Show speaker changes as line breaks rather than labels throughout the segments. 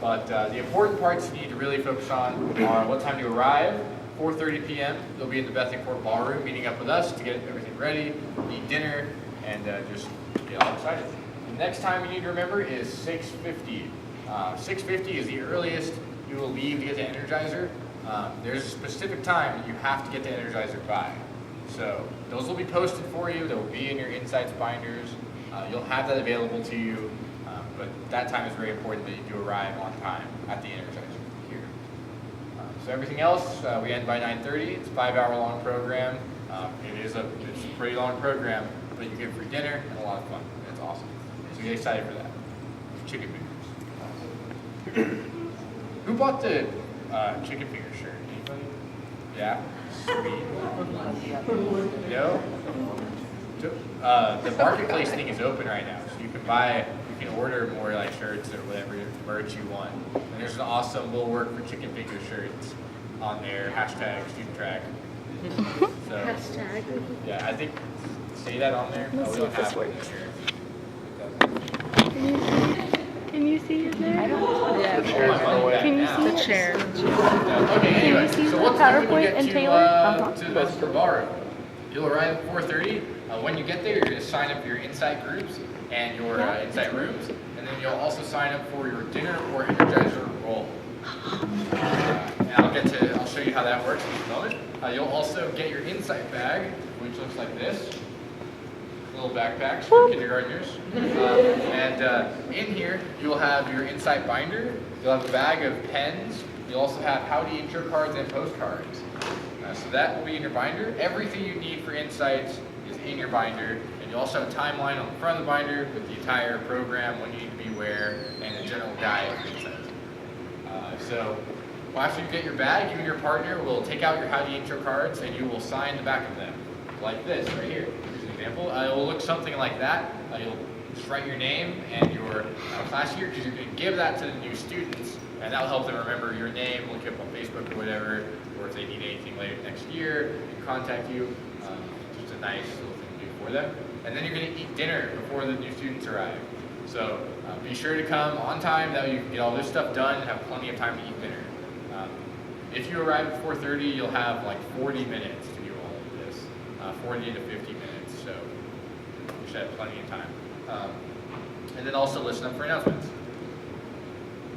But the important parts you need to really focus on are what time to arrive. 4:30 p.m. They'll be in the Bethencourt Ballroom meeting up with us to get everything ready, eat dinner, and just get all excited. The next time you need to remember is 6:50. 6:50 is the earliest you will leave to get to Energizer. There's a specific time that you have to get to Energizer by. So those will be posted for you. They will be in your Insights binders. You'll have that available to you, but that time is very important that you do arrive on time at the Energizer here. So everything else, we end by 9:30. It's a 5-hour long program. It's a pretty long program, but you get free dinner and a lot of fun. It's awesome. So get excited for that. Chicken fingers. Who bought the chicken finger shirt? Anybody? Yeah? Sweet. No? The marketplace thing is open right now, so you can order more like shirts or whatever merch you want. And there's an awesome "Will Work for Chicken Finger" shirts on there, hashtag student track. So,
Hashtag.
yeah, I think, say that on there.
Let's
Oh, we
see
don't
if this
have one
works.
here.
Can you see it there?
The chair's far away
Can you
now.
see
The
it?
chair.
Okay, anyway,
see
so
the
what time when you
PowerPoint
get
and
to,
Taylor?
to the Bethencourt Ballroom? You'll arrive at 4:30. When you get there, you're going to sign up for your Insight groups and your Insight rooms, and then you'll also sign up for your dinner or Energizer roll. And I'll show you how that works in just a moment. You'll also get your Insight bag, which looks like this. Little backpacks for kindergartners. In here, you'll have your Insight binder. You'll have a bag of pens. You'll also have howdy intro cards and postcards. So that will be in your binder. Everything you need for Insights is in your binder. And you also have a timeline on the front of the binder with the entire program, when you need to be where, and a general guide for Insights. So after you get your bag, you and your partner will take out your howdy intro cards and you will sign the back of them. Like this, right here. Here's an example. It will look something like that. You'll just write your name and your class year, because you're going to give that to the new students, and that'll help them remember your name, look you up on Facebook or whatever, or if they need anything later next year, they can contact you. Just a nice little thing to do for them. And then you're going to eat dinner before the new students arrive. So be sure to come on time, that way you can get all this stuff done and have plenty of time to eat dinner. If you arrive at 4:30, you'll have like 40 minutes to do all of this, 40 to 50 minutes, so you should have plenty of time. And then also listen up for announcements.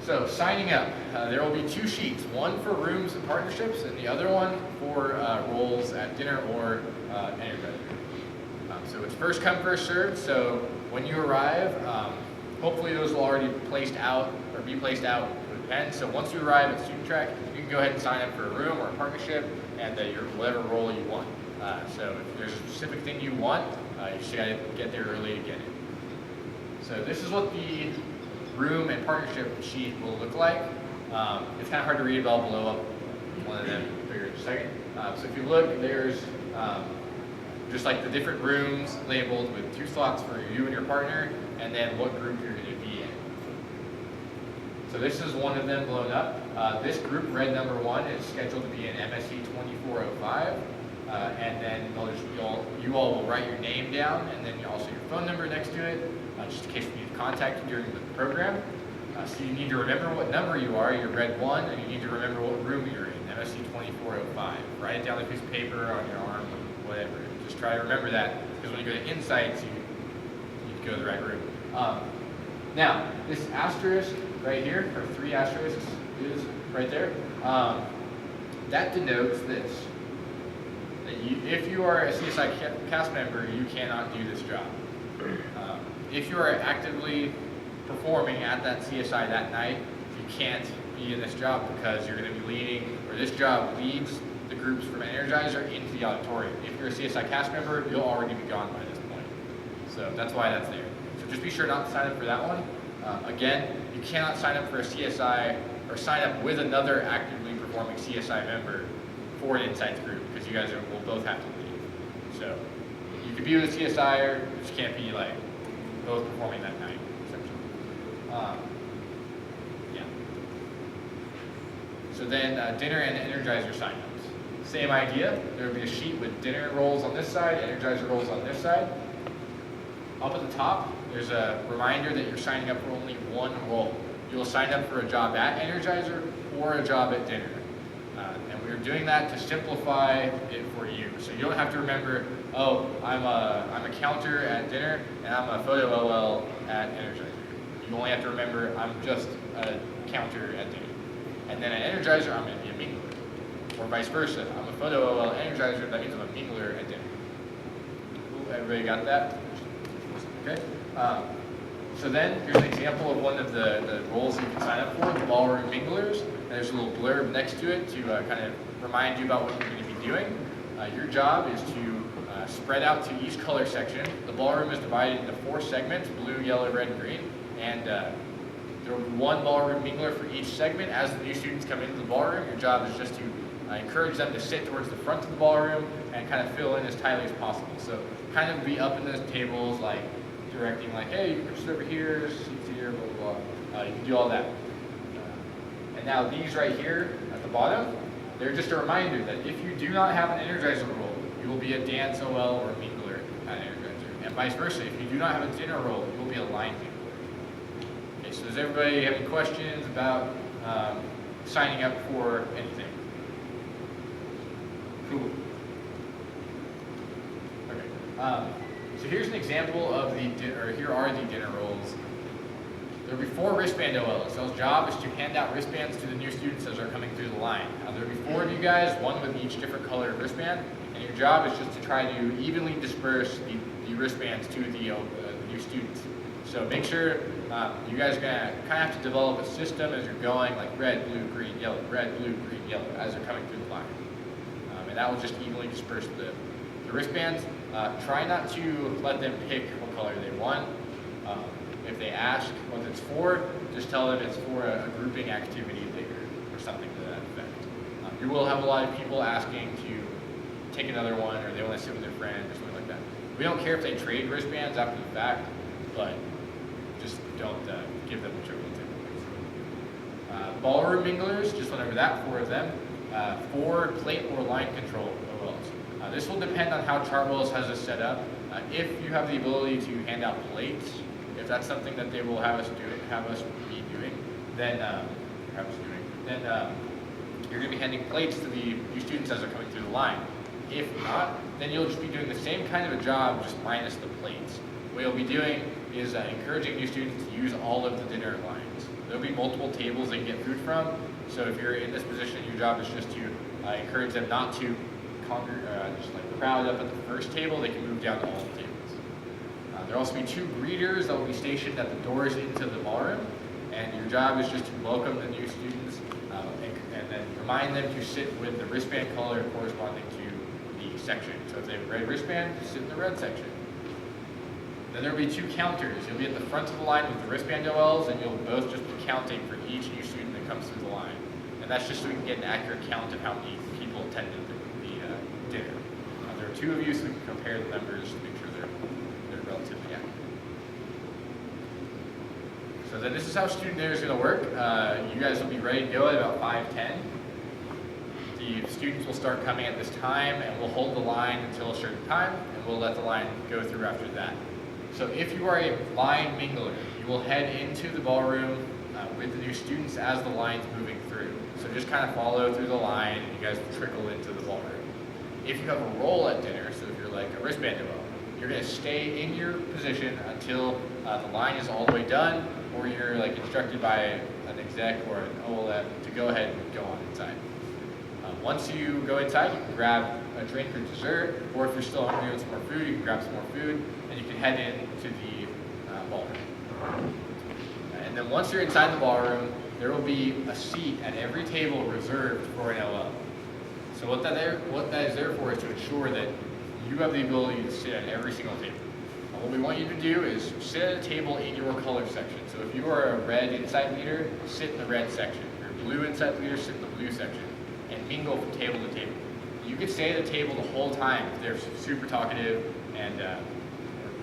So signing up, there will be 2 sheets, one for rooms and partnerships, and the other one for roles at dinner or Energizer. So it's first come, first served. So when you arrive, hopefully those will already be placed out with pens. So once you arrive at Student Track, you can go ahead and sign up for a room or a partnership and your whatever role you want. So if there's a specific thing you want, you just gotta get there early to get it. So this is what the room and partnership sheet will look like. It's kind of hard to read, but I'll blow up one of them for you in a second. So if you look, there's just like the different rooms labeled with 2 slots for you and your partner, and then what group you're going to be in. So this is one of them blown up. This group, red number 1, is scheduled to be in MSC 2405. And then you all will write your name down, and then also your phone number next to it, just in case we need to contact you during the program. So you need to remember what number you are, you're red 1, and you need to remember what room you're in, MSC 2405. Write it down on a piece of paper, on your arm, whatever. Just try to remember that, because when you go to Insights, you need to go to the right room. Now, this asterisk right here, or 3 asterisks is right there, that denotes this. If you are a CSI cast member, you cannot do this job. If you are actively performing at that CSI that night, you can't be in this job, because you're going to be leading, or this job leads the groups from Energizer into the auditorium. If you're a CSI cast member, you'll already be gone by this point. So that's why that's there. So just be sure not to sign up for that one. Again, you cannot sign up for a CSI or sign up with another actively performing CSI member for an Insights group, because you guys will both have to leave. So you could be with a CSI, you just can't be like both performing that night, essentially. Yeah. So then dinner and Energizer signups. Same idea. There will be a sheet with dinner rolls on this side, Energizer rolls on this side. Up at the top, there's a reminder that you're signing up for only one role. you'll sign up for a job at Energizer or a job at dinner. And we're doing that to simplify it for you. So you don't have to remember, oh, I'm a counter at dinner and I'm a photo OL at Energizer. You only have to remember I'm just a counter at dinner. And then at Energizer, I'm going to be a mingler. Or vice versa. I'm a photo OL at Energizer, that means I'm a mingler at dinner. Cool, everybody got that? Okay. So then, here's an example of one of the roles you can sign up for, the ballroom minglers. And there's a little blurb next to it to kind of remind you about what you're going to be doing. Your job is to spread out to each color section. The ballroom is divided into 4 segments, blue, yellow, red, and green. And there will be 1 ballroom mingler for each segment. As the new students come into the ballroom, your job is just to encourage them to sit towards the front of the ballroom and kind of fill in as tightly as possible. So kind of be up in those tables, like directing like, hey, you can sit over here, seats here, blah, blah, blah. You can do all that. And now these right here at the bottom, they're just a reminder that if you do not have an Energizer role, you will be a dance OL or a mingler at Energizer. And vice versa, if you do not have a dinner role, you will be a line mingler. Okay, so does everybody have any questions about signing up for anything? Cool. Okay. So here's an example of here are the dinner roles. There will be 4 wristband OLs. So his job is to hand out wristbands to the new students as they're coming through the line. There will be 4 of you guys, 1 with each different color wristband, and your job is just to try to evenly disperse the wristbands to the new students. So make sure you guys are going to kind of have to develop a system as you're going, like red, blue, green, yellow, red, blue, green, yellow, as they're coming through the line. And that will just evenly disperse the wristbands. Try not to let them pick what color they want. If they ask what it's for, just tell them it's for a grouping activity or something to that effect. You will have a lot of people asking to take another one, or they want to sit with their friend or something like that. We don't care if they trade wristbands after the fact, but just don't give them whichever one they want. Ballroom minglers, just went over that, 4 of them. 4 plate or line control OLs. This will depend on how Chartwells has this set up. If you have the ability to hand out plates, if that's something that they will have us be doing, then you're going to be handing plates to the new students as they're coming through the line. If not, then you'll just be doing the same kind of a job, just minus the plates. What you'll be doing is encouraging new students to use all of the dinner lines. There'll be multiple tables they can get food from, so if you're in this position, your job is just to encourage them not to just like crowd up at the first table. They can move down to all the tables. There will also be 2 greeters that will be stationed at the doors into the ballroom, and your job is just to welcome the new students and then remind them to sit with the wristband color corresponding to the section. So if they have a red wristband, sit in the red section. Then there will be 2 counters. You'll be at the front of the line with the wristband OLs, and you'll both just be counting for each new student that comes through the line. And that's just so we can get an accurate count of how many people attended the dinner. There are 2 of you, so we can compare the numbers to make sure they're relatively accurate. So then this is how student dinner is going to work. You guys will be ready to go at about 5:10. The students will start coming at this time, and we'll hold the line until a certain time, and we'll let the line go through after that. So if you are a line mingler, you will head into the ballroom with the new students as the line's moving through. So just kind of follow through the line, and you guys will trickle into the ballroom. If you have a role at dinner, so if you're like a wristband OL, you're going to stay in your position until the line is all the way done, or you're like instructed by an exec or an OLM to go ahead and go on inside. Once you go inside, you can grab a drink or dessert, or if you're still hungry with some more food, you can grab some more food, and you can head into the ballroom. And then once you're inside the ballroom, there will be a seat at every table reserved for an OL. So what that is there for is to ensure that you have the ability to sit at every single table. What we want you to do is sit at a table in your color section. So if you are a red insight leader, sit in the red section. If you're a blue insight leader, sit in the blue section. And mingle from table to table. You could stay at the table the whole time if they're super talkative and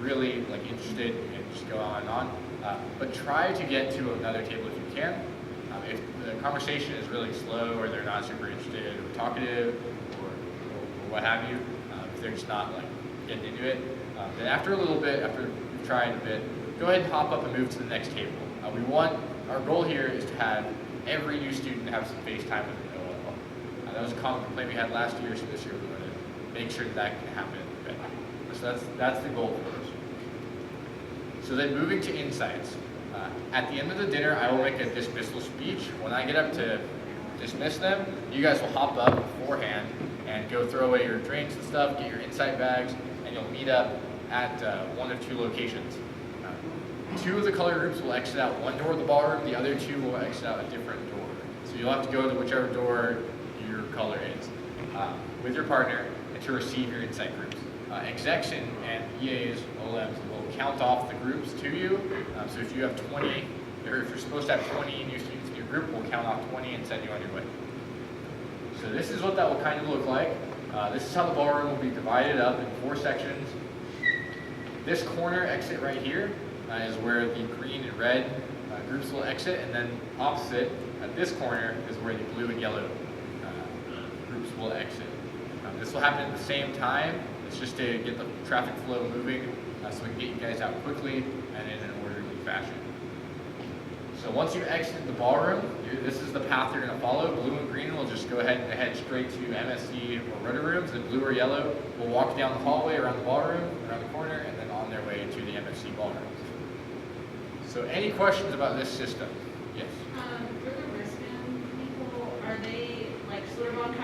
really like interested and just go on and on. But try to get to another table if you can. If the conversation is really slow or they're not super interested or talkative or what have you, if they're just not like getting into it, then after a little bit, after you've tried a bit, go ahead and hop up and move to the next table. We want our goal here is to have every new student have some face time with the OLL. That was a common complaint we had last year, so this year we want to make sure that can happen better. So that's the goal for us. So then moving to insights. At the end of the dinner, I will make a dismissal speech. When I get up to dismiss them, you guys will hop up beforehand and go throw away your drinks and stuff, get your insight bags, and you'll meet up at one of two locations. Two of the color groups will exit out one door of the ballroom, the other two will exit out a different door. So you'll have to go to whichever door your color is with your partner and to receive your insight groups. Execs and EAs, OLMs will count off the groups to you. So if you have 20, or if you're supposed to have 20 new students in your group, we'll count off 20 and send you on your way. So this is what that will kind of look like. This is how the ballroom will be divided up in 4 sections. This corner exit right here is where the green and red groups will exit, and then opposite at this corner is where the blue and yellow groups will exit. This will happen at the same time. It's just to get the traffic flow moving so we can get you guys out quickly and in an orderly fashion. So once you exit the ballroom, this is the path you're going to follow. Blue and green will just go ahead and head straight to MSC or Rudder rooms, and blue or yellow will walk down the hallway around the ballroom, around the corner, and then on their way to the MSC ballrooms. So any questions about this system? Yes?
For the wristband people, are they like sort of on